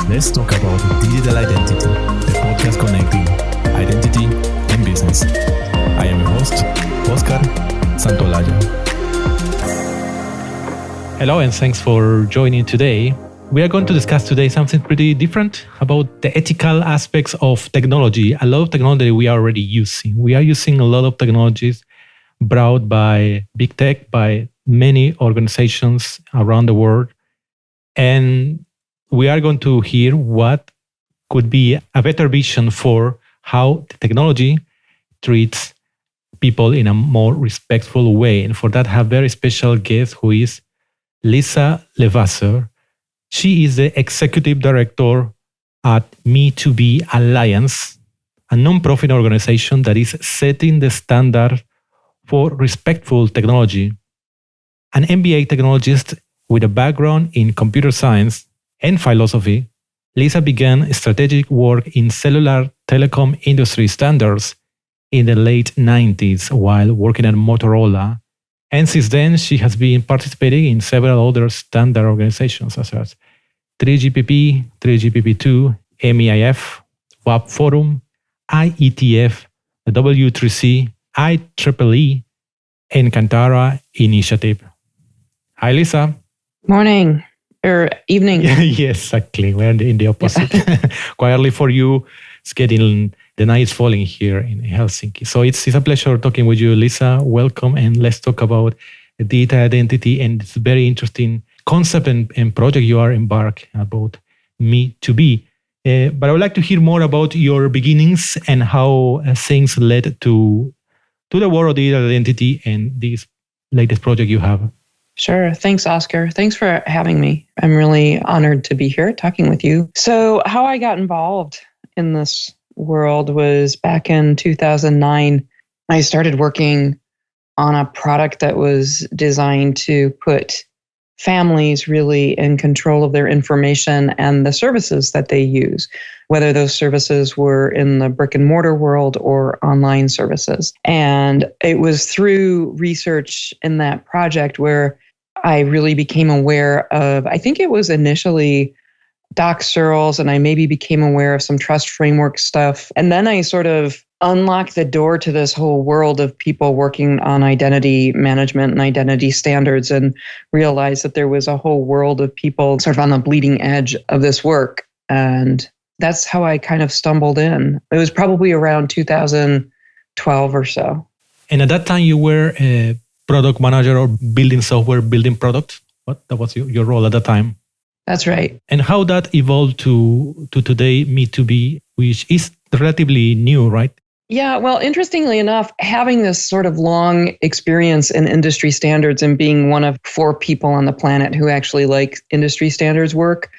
Let's talk about digital identity, the podcast connecting identity and business. I am your host, Oscar Santolaya. Hello and thanks for joining today. We are going to discuss today something pretty different about the ethical aspects of technology. A lot of technology we are already using. We are using a lot of technologies brought by big tech, by many organizations around the world. And we are going to hear what could be a better vision for how the technology treats people in a more respectful way. And for that, I have a very special guest who is Lisa Levasseur. She is the executive director at Me2B Alliance, a non-profit organization that is setting the standard for respectful technology. An MBA technologist with a background in computer science and philosophy, Lisa began strategic work in cellular telecom industry standards in the late 90s while working at Motorola. And since then, she has been participating in several other standard organizations such as 3GPP, 3GPP2, MEIF, WAP Forum, IETF, the W3C, IEEE, and Kantara Initiative. Hi, Lisa. Morning or evening. Yes, exactly. We're in the opposite. Quite early for you. It's getting the night is falling here in Helsinki. So it's a pleasure talking with you, Lisa. Welcome, and let's talk about data identity and this very interesting concept and project you are embarked about Me2B. But I would like to hear more about your beginnings and how things led to the world of digital identity and this latest project you have. Sure. Thanks, Oscar. Thanks for having me. I'm really honored to be here talking with you. So how I got involved in this world was back in 2009. I started working on a product that was designed to put families really in control of their information and the services that they use, whether those services were in the brick and mortar world or online services. And it was through research in that project where I really became aware of, I think it was initially Doc Searls, and I maybe became aware of some trust framework stuff. And then I sort of unlocked the door to this whole world of people working on identity management and identity standards and realized that there was a whole world of people sort of on the bleeding edge of this work. And that's how I kind of stumbled in. It was probably around 2012 or so. And at that time you were a product manager or building software, building products? That was your role at that time? That's right. And how that evolved to today, Me2B, which is relatively new, right? Yeah, well, interestingly enough, having this sort of long experience in industry standards and being one of 4 people on the planet who actually like industry standards work,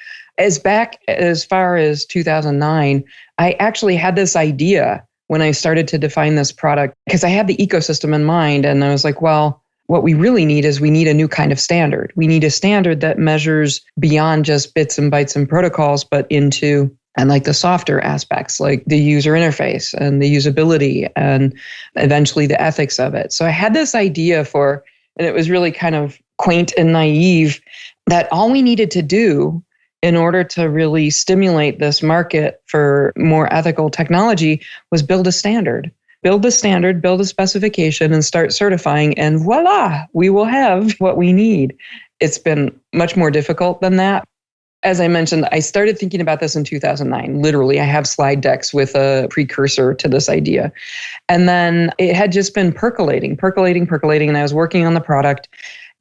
back as far as 2009, I actually had this idea when I started to define this product because I had the ecosystem in mind. And I was like, well, what we really need is we need a new kind of standard. We need a standard that measures beyond just bits and bytes and protocols, but into and like the softer aspects, like the user interface and the usability and eventually the ethics of it. So I had this idea and it was really kind of quaint and naive, that all we needed to do in order to really stimulate this market for more ethical technology was build a standard. Build the standard, build a specification, and start certifying, and voila, we will have what we need. It's been much more difficult than that. As I mentioned, I started thinking about this in 2009. Literally, I have slide decks with a precursor to this idea. And then it had just been percolating, and I was working on the product.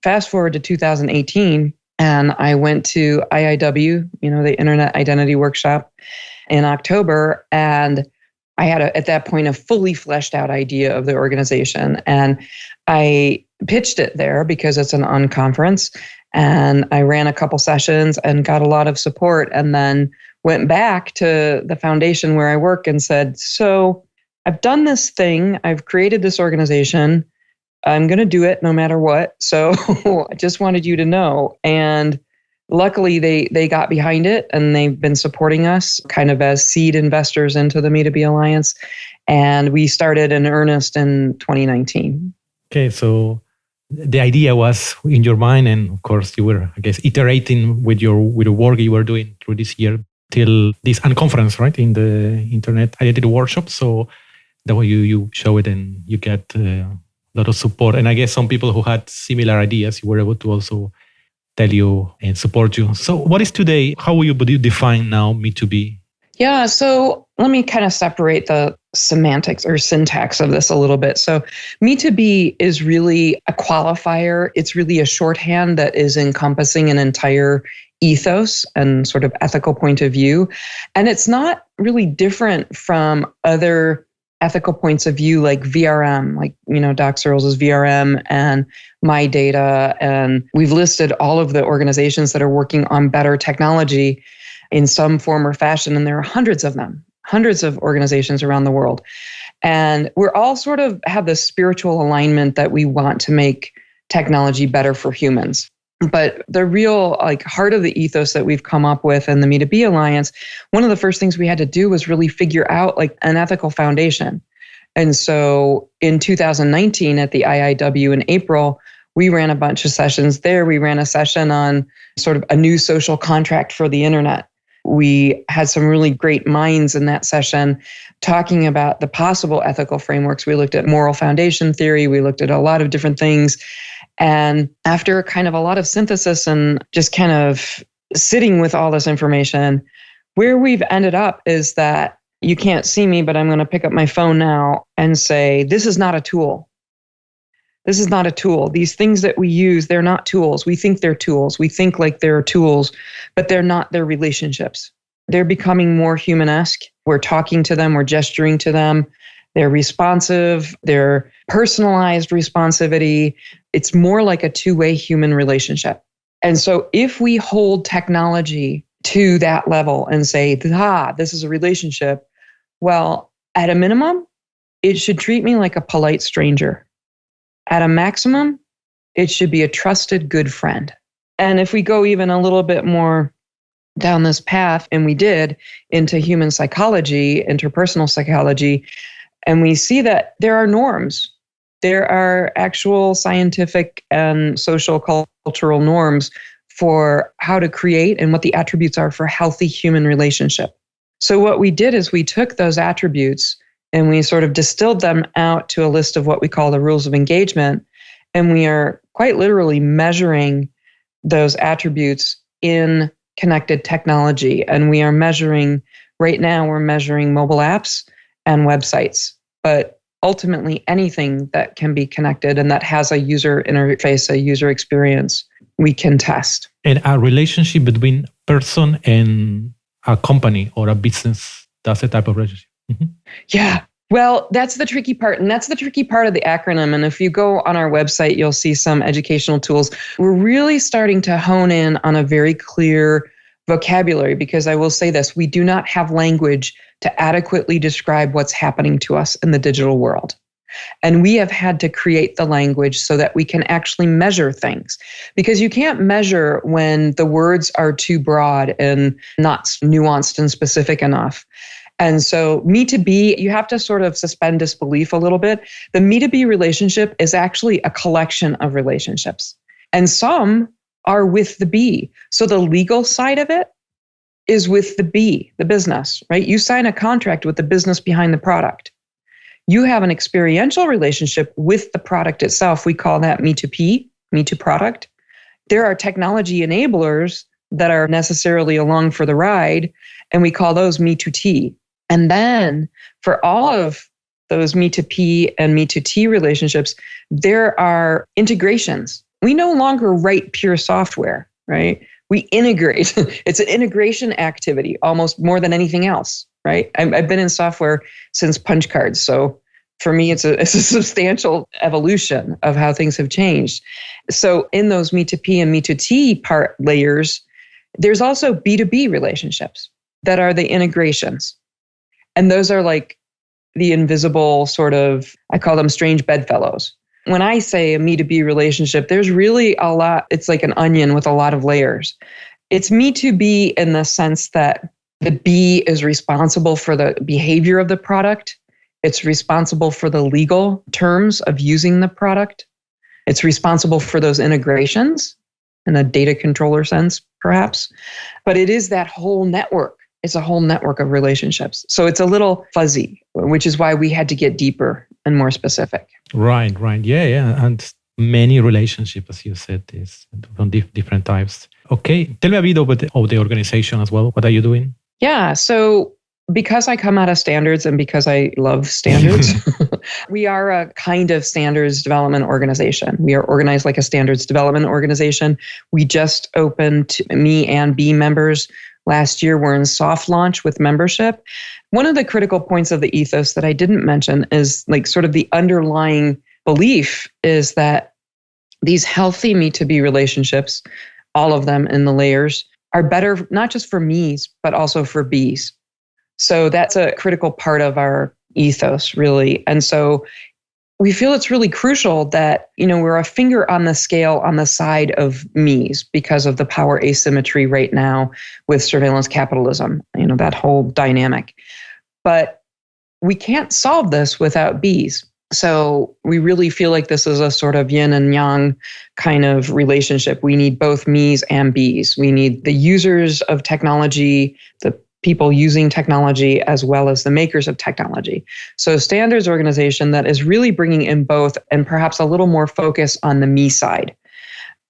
Fast forward to 2018, and I went to IIW, the Internet Identity Workshop, in October, and I had, at that point, a fully fleshed out idea of the organization. And I pitched it there because it's an unconference. And I ran a couple sessions and got a lot of support. And then went back to the foundation where I work and said, so I've done this thing. I've created this organization. I'm going to do it no matter what. So I just wanted you to know. And luckily, they got behind it and they've been supporting us kind of as seed investors into the Me2B Alliance. And we started in earnest in 2019. Okay, so the idea was in your mind, and of course you were, I guess, iterating with your work you were doing through this year. till this unconference, right, in the Internet Identity Workshop. So that way you show it and you get a lot of support. And I guess some people who had similar ideas, you were able to also tell you and support you. So what is today, how would you define now Me2B? Yeah, so let me kind of separate the semantics or syntax of this a little bit. So Me2B is really a qualifier. It's really a shorthand that is encompassing an entire ethos and sort of ethical point of view. And it's not really different from other ethical points of view like VRM, like, Doc Searls' VRM and My Data. And we've listed all of the organizations that are working on better technology in some form or fashion. And there are hundreds of them, hundreds of organizations around the world. And we're all sort of have this spiritual alignment that we want to make technology better for humans. But the real heart of the ethos that we've come up with in the Me2B Alliance, one of the first things we had to do was really figure out an ethical foundation. And so in 2019 at the IIW in April, we ran a bunch of sessions there. We ran a session on sort of a new social contract for the internet. We had some really great minds in that session talking about the possible ethical frameworks. We looked at moral foundation theory. We looked at a lot of different things. And after kind of a lot of synthesis and just kind of sitting with all this information, where we've ended up is that you can't see me, but I'm going to pick up my phone now and say, this is not a tool. This is not a tool. These things that we use, they're not tools. We think they're tools. We think like they're tools, but they're not. They're relationships. They're becoming more human-esque. We're talking to them. We're gesturing to them. They're responsive. They're personalized responsivity. It's more like a two-way human relationship. And so if we hold technology to that level and say, this is a relationship, well, at a minimum, it should treat me like a polite stranger. At a maximum, it should be a trusted good friend. And if we go even a little bit more down this path, and we did, into human psychology, interpersonal psychology, and we see that there are norms. There are actual scientific and social cultural norms for how to create and what the attributes are for healthy human relationship. So what we did is we took those attributes and we sort of distilled them out to a list of what we call the rules of engagement. And we are quite literally measuring those attributes in connected technology. And we are measuring, right now, we're measuring mobile apps and websites. But ultimately, anything that can be connected and that has a user interface, a user experience, we can test. And a relationship between person and a company or a business, that's the type of relationship. Mm-hmm. Yeah. Well, that's the tricky part. And that's the tricky part of the acronym. And if you go on our website, you'll see some educational tools. We're really starting to hone in on a very clear vocabulary, because I will say this, we do not have language to adequately describe what's happening to us in the digital world. And we have had to create the language so that we can actually measure things, because you can't measure when the words are too broad and not nuanced and specific enough. And so Me2B, you have to sort of suspend disbelief a little bit. The Me2B relationship is actually a collection of relationships. And some are with the B. So the legal side of it is with the B, the business, right? You sign a contract with the business behind the product. You have an experiential relationship with the product itself. We call that Me2P, Me2 product. There are technology enablers that are necessarily along for the ride, and we call those Me2T. And then for all of those Me2P and Me2T relationships, there are integrations. We no longer write pure software, right? We integrate. It's an integration activity almost more than anything else, right? I've been in software since punch cards. So for me, it's a substantial evolution of how things have changed. So in those Me2P and Me2T part layers, there's also B2B relationships that are the integrations. And those are like the invisible sort of, I call them strange bedfellows. When I say a Me2B relationship, there's really a lot. It's like an onion with a lot of layers. It's Me2B in the sense that the B is responsible for the behavior of the product. It's responsible for the legal terms of using the product. It's responsible for those integrations in a data controller sense, perhaps. But it is that whole network it's a whole network of relationships. So it's a little fuzzy, which is why we had to get deeper and more specific. Right. Yeah. And many relationships, as you said, is from different types. Okay. Tell me a bit of the organization as well. What are you doing? Yeah. So because I come out of standards and because I love standards, we are a kind of standards development organization. We are organized like a standards development organization. We just opened, me and B members last year. We're in soft launch with membership. One of the critical points of the ethos that I didn't mention is like sort of the underlying belief is that these healthy me-to-be relationships, all of them in the layers, are better not just for me's, but also for B's. So that's a critical part of our ethos, really. And so we feel it's really crucial that, we're a finger on the scale on the side of me's because of the power asymmetry right now with surveillance capitalism, that whole dynamic. But we can't solve this without B's. So we really feel like this is a sort of yin and yang kind of relationship. We need both me's and B's. We need the users of technology, the people using technology, as well as the makers of technology. So standards organization that is really bringing in both and perhaps a little more focus on the me side.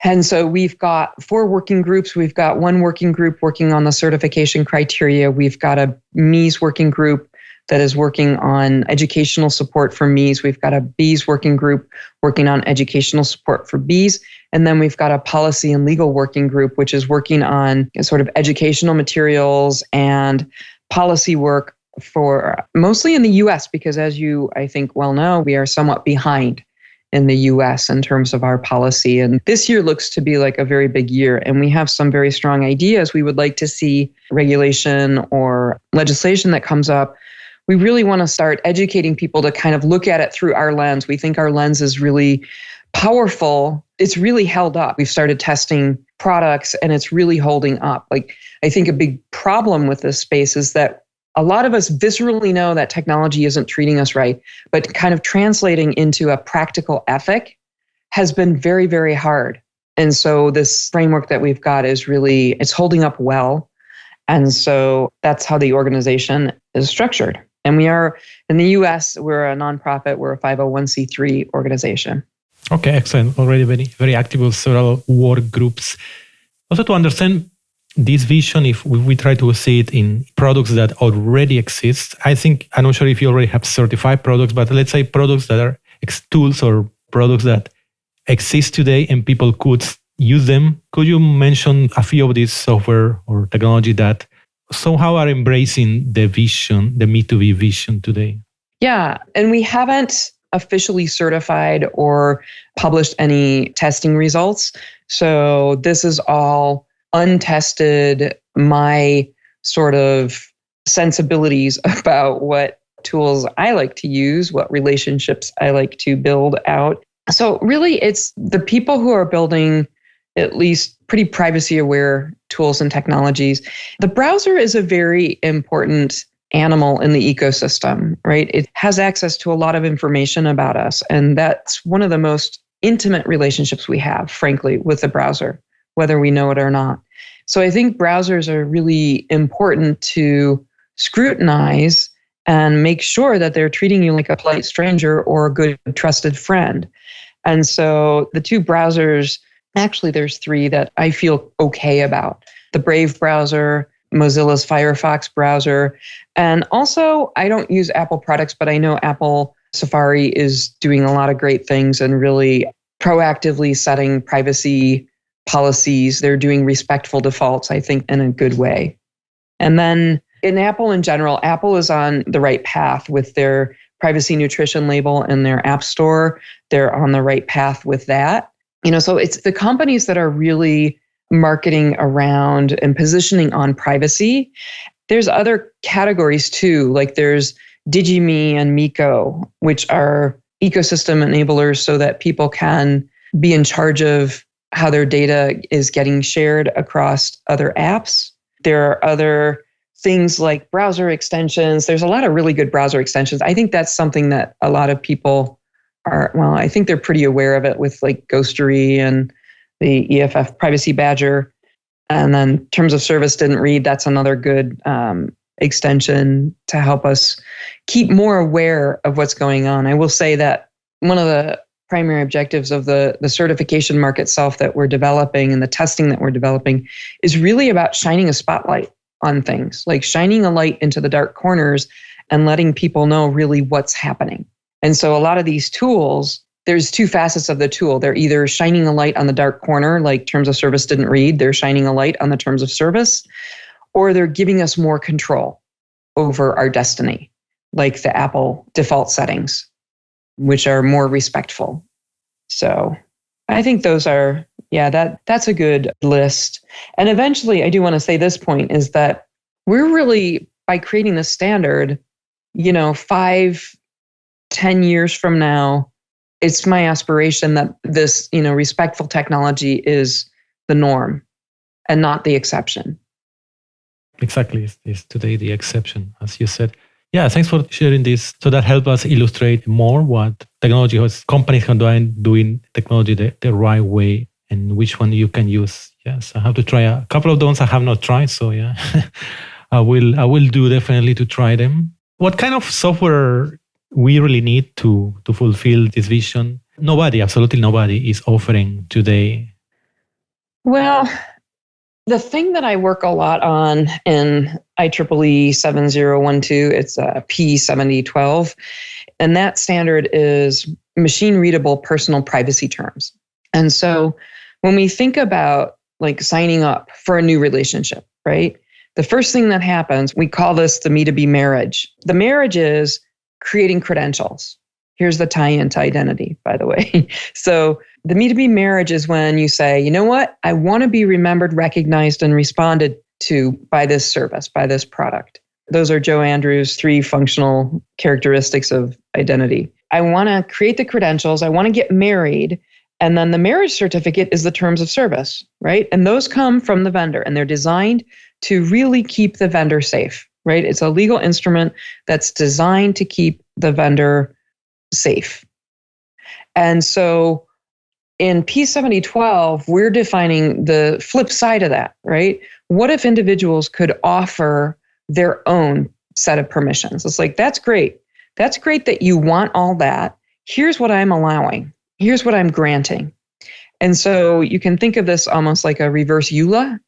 And so we've got 4 working groups. We've got one working group working on the certification criteria. We've got a me's working group that is working on educational support for me's. We've got a B's working group working on educational support for B's. And then we've got a policy and legal working group, which is working on sort of educational materials and policy work for mostly in the US, because as you, I think, well know, we are somewhat behind in the US in terms of our policy. And this year looks to be like a very big year. And we have some very strong ideas. We would like to see regulation or legislation that comes up. We really want to start educating people to kind of look at it through our lens. We think our lens is really powerful. It's really held up. We've started testing products and it's really holding up. Like, I think a big problem with this space is that a lot of us viscerally know that technology isn't treating us right, but kind of translating into a practical ethic has been very, very hard. And so this framework that we've got is really, it's holding up well. And so that's how the organization is structured. And we are, in the US, we're a nonprofit, we're a 501c3 organization. Okay, excellent. Already very, very active with several work groups. Also to understand this vision, if we try to see it in products that already exist, I think, I'm not sure if you already have certified products, but let's say products that are tools or products that exist today and people could use them. Could you mention a few of these software or technology that somehow are embracing the vision, the Me2B vision today? Yeah, and we haven't officially certified or published any testing results. So this is all untested, my sort of sensibilities about what tools I like to use, what relationships I like to build out. So really, it's the people who are building at least pretty privacy aware tools and technologies. The browser is a very important animal in the ecosystem, right? It has access to a lot of information about us. And that's one of the most intimate relationships we have, frankly, with the browser, whether we know it or not. So I think browsers are really important to scrutinize and make sure that they're treating you like a polite stranger or a good trusted friend. And so the 2 browsers, actually there's 3 that I feel okay about. The Brave browser, Mozilla's Firefox browser. And also, I don't use Apple products, but I know Apple Safari is doing a lot of great things and really proactively setting privacy policies. They're doing respectful defaults, I think, in a good way. And then in Apple in general, Apple is on the right path with their privacy nutrition label in their app store. They're on the right path with that. So it's the companies that are really marketing around and positioning on privacy. There's other categories too, like there's DigiMe and Miko, which are ecosystem enablers so that people can be in charge of how their data is getting shared across other apps. There are other things like browser extensions. There's a lot of really good browser extensions. I think that's something that a lot of people are, well, I think they're pretty aware of it with like Ghostery and the EFF Privacy Badger. And then terms of service didn't read. That's another good extension to help us keep more aware of what's going on. I will say that one of the primary objectives of the certification mark itself that we're developing and the testing that we're developing is really about shining a spotlight on things, like shining a light into the dark corners and letting people know really what's happening. And so a lot of these tools, there's two facets of the tool. They're either shining a light on the dark corner, like terms of service didn't read, they're shining a light on the terms of service, or they're giving us more control over our destiny, like the Apple default settings, which are more respectful. So I think those are, that's a good list. And eventually, I do want to say this point is that we're really, by creating this standard, 5, 10 years from now, it's my aspiration that this, respectful technology is the norm and not the exception. Exactly. It's today the exception, as you said. Yeah, thanks for sharing this. So that helps us illustrate more what technology has, companies can do doing technology the right way and which one you can use. Yes, I have to try a couple of those I have not tried. So yeah, I will do definitely to try them. What kind of software we really need to fulfill this vision? Absolutely nobody is offering today. Well, the thing that I work a lot on in IEEE 7012, it's a P7012, and that standard is machine readable personal privacy terms. And so when we think about like signing up for a new relationship, right? The first thing that happens, we call this the Me2B marriage. The marriage is creating credentials. Here's the tie-in to identity, by the way. So the Me2B marriage is when you say, you know what? I want to be remembered, recognized, and responded to by this service, by this product. Those are Joe Andrews' 3 functional characteristics of identity. I want to create the credentials. I want to get married. And then the marriage certificate is the terms of service, right? And those come from the vendor, and they're designed to really keep the vendor safe, right? It's a legal instrument that's designed to keep the vendor safe. And so in P7012, we're defining the flip side of that, right? What if individuals could offer their own set of permissions? It's like, that's great. That's great that you want all that. Here's what I'm allowing. Here's what I'm granting. And so you can think of this almost like a reverse EULA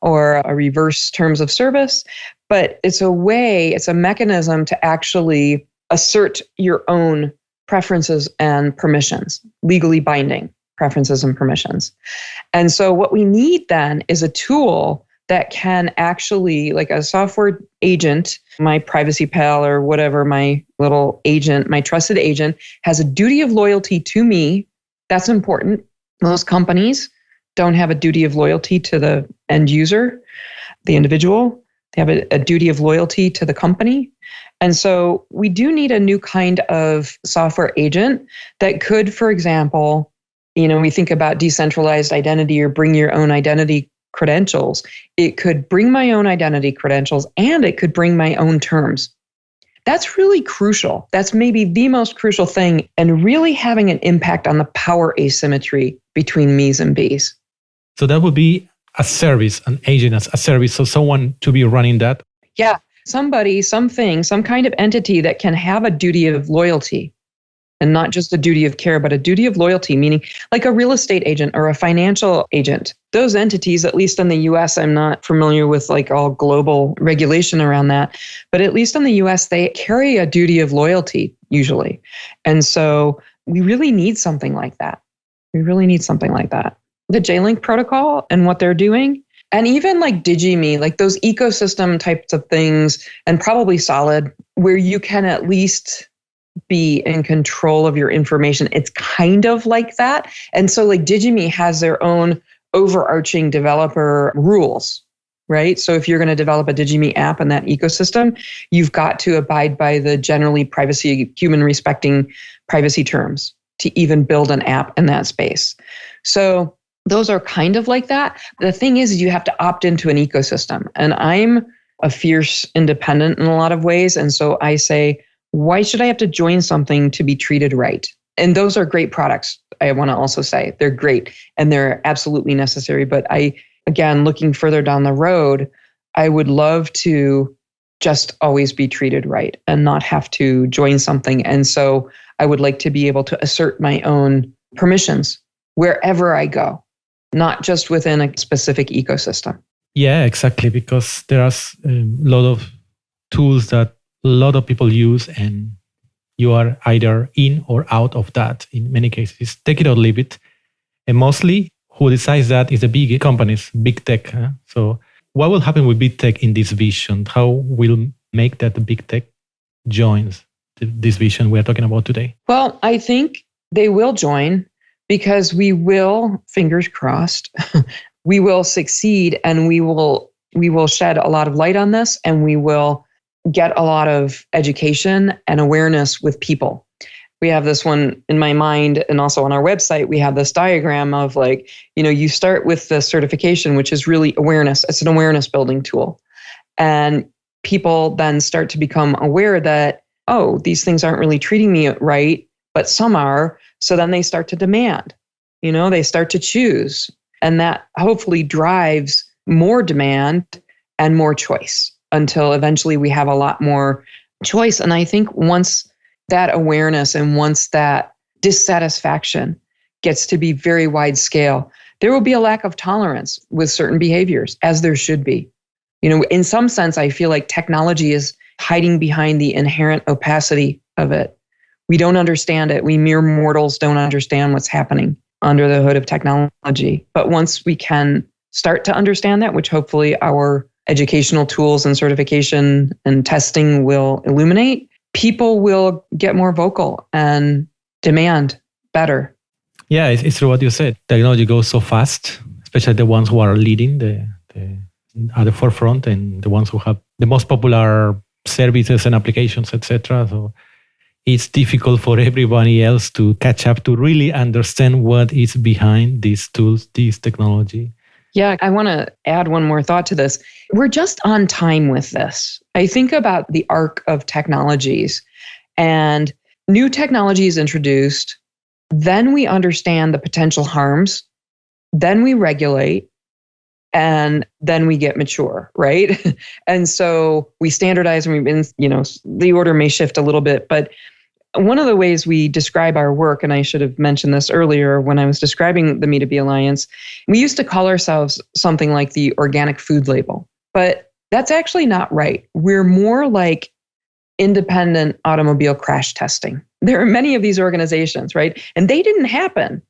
or a reverse terms of service, but it's a mechanism to actually assert your own preferences and permissions, legally binding preferences and permissions. And so what we need then is a tool that can actually, like a software agent, my Privacy Pal or whatever, my little agent, my trusted agent, has a duty of loyalty to me. That's important. Most companies don't have a duty of loyalty to the end user, the individual. They have a duty of loyalty to the company. And so we do need a new kind of software agent that could, for example, we think about decentralized identity or bring your own identity credentials. It could bring my own identity credentials and it could bring my own terms. That's really crucial. That's maybe the most crucial thing, and really having an impact on the power asymmetry between me's and be's. So that would be a service, an agent as a service. So someone to be running that. Yeah. Somebody, something, some kind of entity that can have a duty of loyalty, and not just a duty of care, but a duty of loyalty, meaning like a real estate agent or a financial agent. Those entities, at least in the US, I'm not familiar with like all global regulation around that, but at least in the US, they carry a duty of loyalty usually. And so we really need something like that. We really need something like that. The J-Link protocol and what they're doing, and even like DigiMe, like those ecosystem types of things, and probably Solid, where you can at least be in control of your information. It's kind of like that. And so like DigiMe has their own overarching developer rules, right? So if you're going to develop a DigiMe app in that ecosystem, you've got to abide by the generally human respecting privacy terms to even build an app in that space. So those are kind of like that. The thing is you have to opt into an ecosystem. And I'm a fierce independent in a lot of ways. And so I say, why should I have to join something to be treated right? And those are great products. I want to also say they're great and they're absolutely necessary. But again, looking further down the road, I would love to just always be treated right and not have to join something. And so I would like to be able to assert my own permissions wherever I go, not just within a specific ecosystem. Yeah, exactly. Because there are a lot of tools that a lot of people use, and you are either in or out of that in many cases. Take it or leave it. And mostly who decides that is the big companies, big tech. So what will happen with big tech in this vision? How will make that the big tech joins this vision we're talking about today? Well, I think they will join because we will, fingers crossed, we will succeed, and we will shed a lot of light on this, and we will get a lot of education and awareness with people. We have this one in my mind, and also on our website, we have this diagram of you start with the certification, which is really awareness. It's an awareness building tool. And people then start to become aware that, oh, these things aren't really treating me right, but some are. So then they start to demand, they start to choose. And that hopefully drives more demand and more choice until eventually we have a lot more choice. And I think once that awareness and once that dissatisfaction gets to be very wide scale, there will be a lack of tolerance with certain behaviors, as there should be. In some sense, I feel like technology is hiding behind the inherent opacity of it. We don't understand it. We mere mortals don't understand what's happening under the hood of technology. But once we can start to understand that, which hopefully our educational tools and certification and testing will illuminate, people will get more vocal and demand better. Yeah, it's true what you said. Technology goes so fast, especially the ones who are leading at the forefront and the ones who have the most popular services and applications, etc. So it's difficult for everybody else to catch up to really understand what is behind these tools, this technology. Yeah, I want to add one more thought to this. We're just on time with this. I think about the arc of technologies, and new technology is introduced, then we understand the potential harms, then we regulate, and then we get mature, right? And so we standardize, and the order may shift a little bit, but one of the ways we describe our work, and I should have mentioned this earlier when I was describing the Me2B Alliance, we used to call ourselves something like the organic food label, but that's actually not right. We're more like independent automobile crash testing. There are many of these organizations, right? And they didn't happen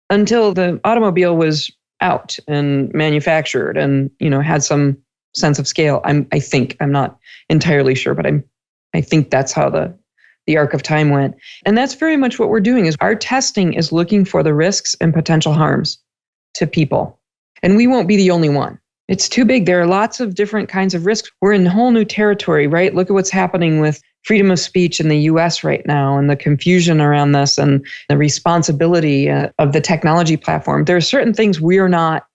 until the automobile was out and manufactured and, had some sense of scale. I think, I'm not entirely sure, but I think that's how the arc of time went. And that's very much what we're doing is our testing is looking for the risks and potential harms to people. And we won't be the only one. It's too big. There are lots of different kinds of risks. We're in whole new territory, right? Look at what's happening with freedom of speech in the US right now and the confusion around this and the responsibility of the technology platform. There are certain things we are not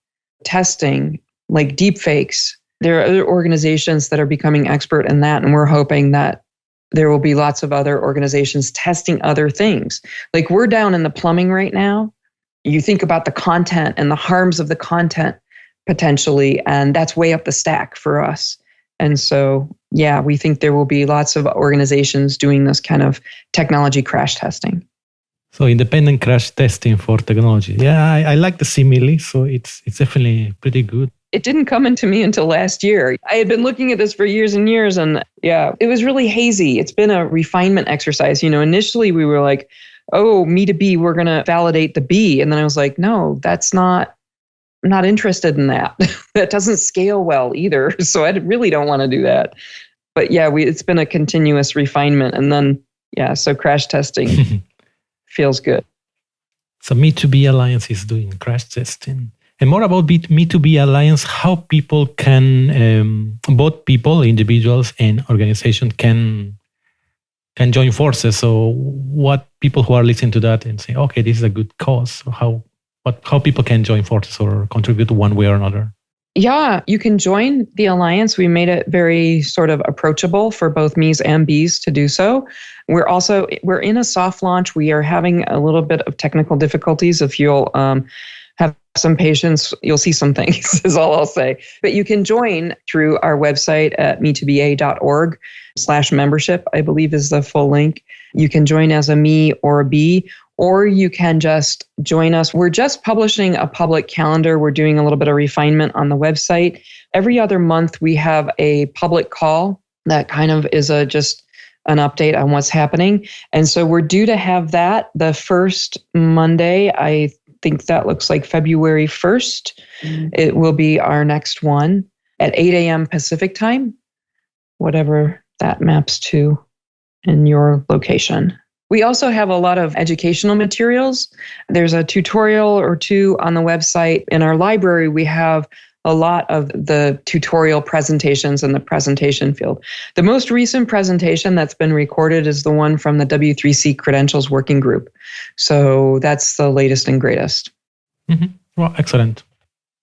testing, like deepfakes. There are other organizations that are becoming expert in that, and we're hoping that there will be lots of other organizations testing other things. Like we're down in the plumbing right now. You think about the content and the harms of the content potentially, and that's way up the stack for us. And so, yeah, we think there will be lots of organizations doing this kind of technology crash testing. So independent crash testing for technology. Yeah, I like the simile. So it's definitely pretty good. It didn't come into me until last year. I had been looking at this for years and years, and yeah, it was really hazy. It's been a refinement exercise. Initially we were like, oh, Me2B, we're going to validate the B. And then I was like, no, I'm not interested in that. That doesn't scale well either. So I really don't want to do that. But yeah, it's been a continuous refinement. And then, so crash testing feels good. So Me2B Alliance is doing crash testing. And more about Me2B Alliance, how people can, both people, individuals and organizations can join forces. So what people who are listening to that and say, okay, this is a good cause. So how people can join forces or contribute one way or another? Yeah, you can join the Alliance. We made it very sort of approachable for both me's and B's to do so. We're in a soft launch. We are having a little bit of technical difficulties. If you'll have some patience. You'll see some things is all I'll say. But you can join through our website at me2ba.org/membership, I believe is the full link. You can join as a me or a B, or you can just join us. We're just publishing a public calendar. We're doing a little bit of refinement on the website. Every other month, we have a public call that kind of is just an update on what's happening. And so we're due to have that the first Monday. I think that looks like February 1st. It will be our next one at 8 a.m. Pacific time, whatever that maps to in your location. We also have a lot of educational materials. There's a tutorial or two on the website. In our library, we have a lot of the tutorial presentations in the presentation field. The most recent presentation that's been recorded is the one from the W3C Credentials Working Group. So that's the latest and greatest. Mm-hmm. Well, excellent.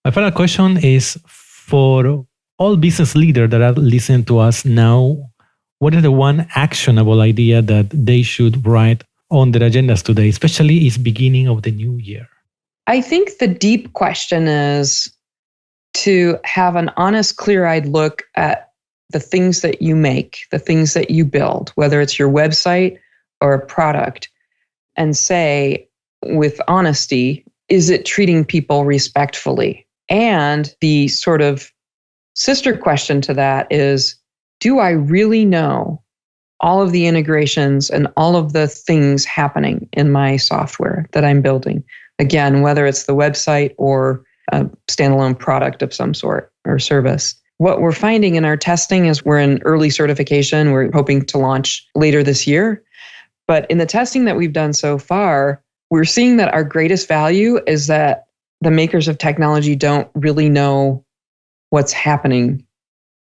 My final question is for all business leaders that are listening to us now, what is the one actionable idea that they should write on their agendas today, especially it's beginning of the new year? I think the deep question is to have an honest, clear-eyed look at the things that you make, the things that you build, whether it's your website or a product, and say with honesty, is it treating people respectfully? And the sort of sister question to that is, do I really know all of the integrations and all of the things happening in my software that I'm building? Again, whether it's the website or a standalone product of some sort or service. What we're finding in our testing is we're in early certification. We're hoping to launch later this year. But in the testing that we've done so far, we're seeing that our greatest value is that the makers of technology don't really know what's happening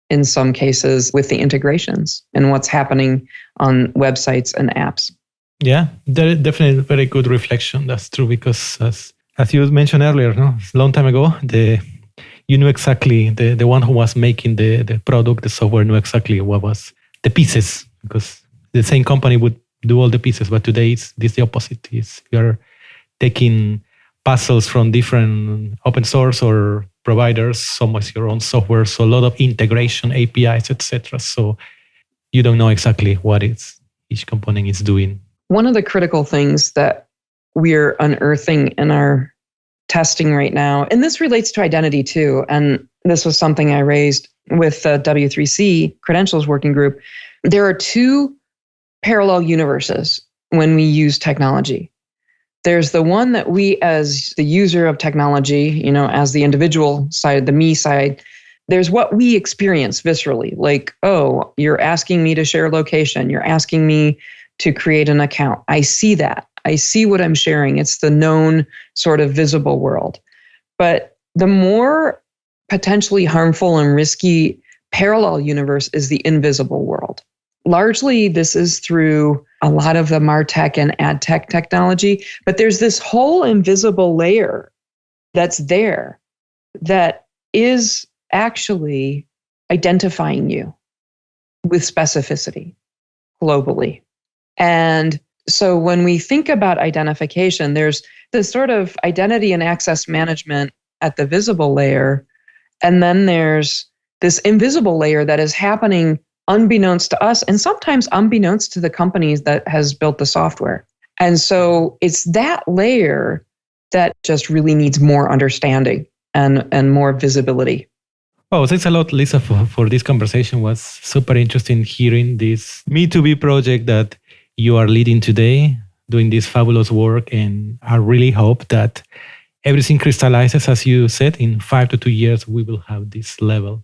in some cases with the integrations and what's happening on websites and apps. Yeah, definitely a very good reflection. That's true, because as you mentioned earlier, a long time ago, you knew exactly, the one who was making the product, the software knew exactly what was the pieces, because the same company would do all the pieces. But today it's the opposite. You're taking puzzles from different open source or providers, some with your own software, so a lot of integration, APIs, etc. So you don't know exactly what each component is doing. One of the critical things that we're unearthing in our testing right now, and this relates to identity too, and this was something I raised with the W3C Credentials Working Group, there are two parallel universes when we use technology. There's the one that we, as the user of technology, as the individual side, the me side, there's what we experience viscerally, like, oh, you're asking me to share location. You're asking me to create an account. I see that. I see what I'm sharing. It's the known sort of visible world. But the more potentially harmful and risky parallel universe is the invisible world. Largely, this is through a lot of the MarTech and AdTech technology, but there's this whole invisible layer that's there that is actually identifying you with specificity globally. And so when we think about identification, there's this sort of identity and access management at the visible layer, and then there's this invisible layer that is happening unbeknownst to us, and sometimes unbeknownst to the companies that has built the software. And so it's that layer that just really needs more understanding and more visibility. Oh, thanks a lot, Lisa, for this conversation. It was super interesting hearing this Me2B project that you are leading today, doing this fabulous work, and I really hope that everything crystallizes, as you said, in 5 to 2 years, we will have this level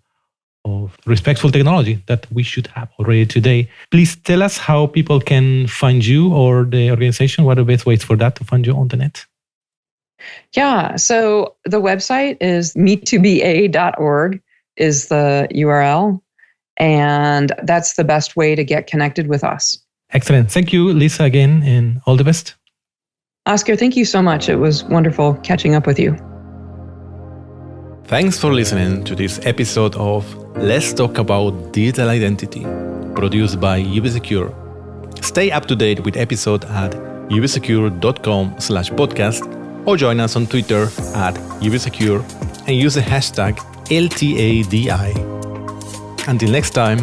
of respectful technology that we should have already today. Please tell us how people can find you or the organization. What are the best ways for that to find you on the net? Yeah, so the website is me2ba.org is the URL, and that's the best way to get connected with us. Excellent. Thank you, Lisa, again, and all the best. Oscar, thank you so much. It was wonderful catching up with you. Thanks for listening to this episode of Let's Talk About Digital Identity, produced by UBSecure. Stay up to date with episodes at ubsecure.com/podcast or join us on Twitter at UBSecure and use the hashtag LTADI. Until next time,